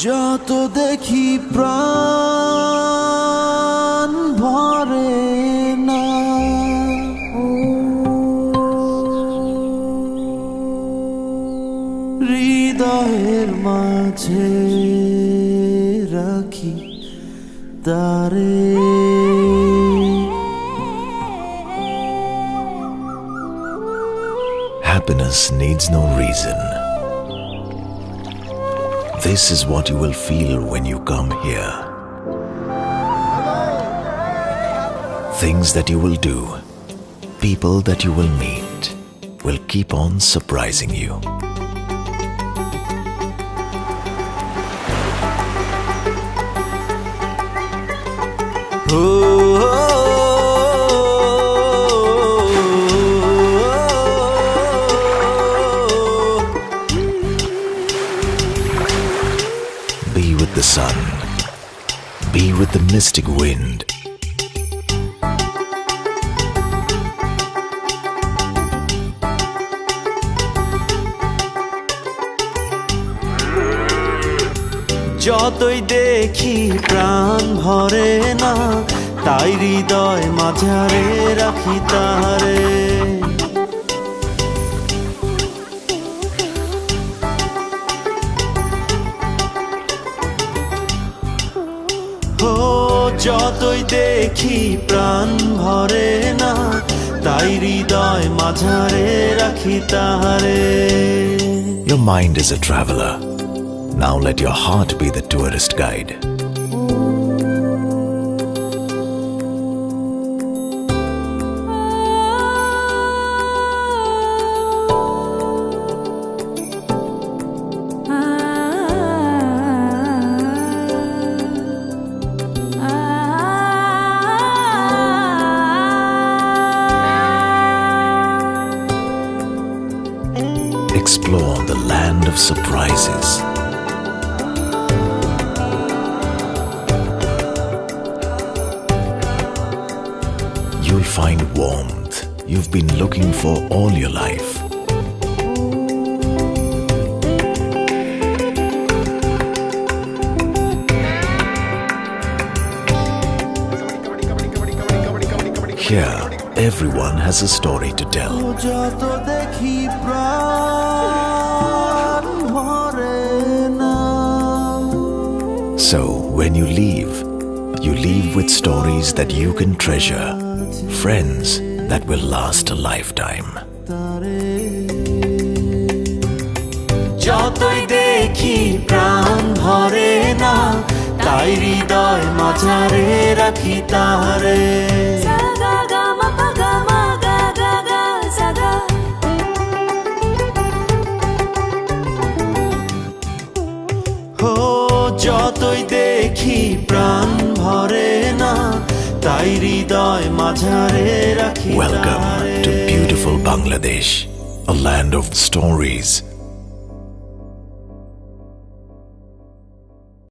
যত দেখি প্রাণ ভরে না, হৃদয়ের মাঝে রাখি তারে। Happiness needs no reason. This is what you will feel when you come here. Things that you will do, people that you will meet, will keep on surprising you. Be with the sun. Be with the mystic wind. যতই দেখি প্রাণ ভরে না, তাই হৃদয় মাঝারে রাখি তারে। যতই দেখি প্রাণ ভরে না, তাই হৃদয় মাঝারে রাখি তারে। Your mind is a traveler. Now let your heart be the tourist guide. Explore the land of surprises. You'll find warmth you've been looking for all your life. Here, everyone has a story to tell. So, when you leave with stories that you can treasure, friends that will last a lifetime. যতই দেখি প্রাণ ভরে না, তাই হৃদয় মাঝারে রাখি তারে। যতই দেখি প্রাণ ভরে না, তাই হৃদয় মাঝারে রাখি তারে। Welcome to beautiful Bangladesh, a land of stories.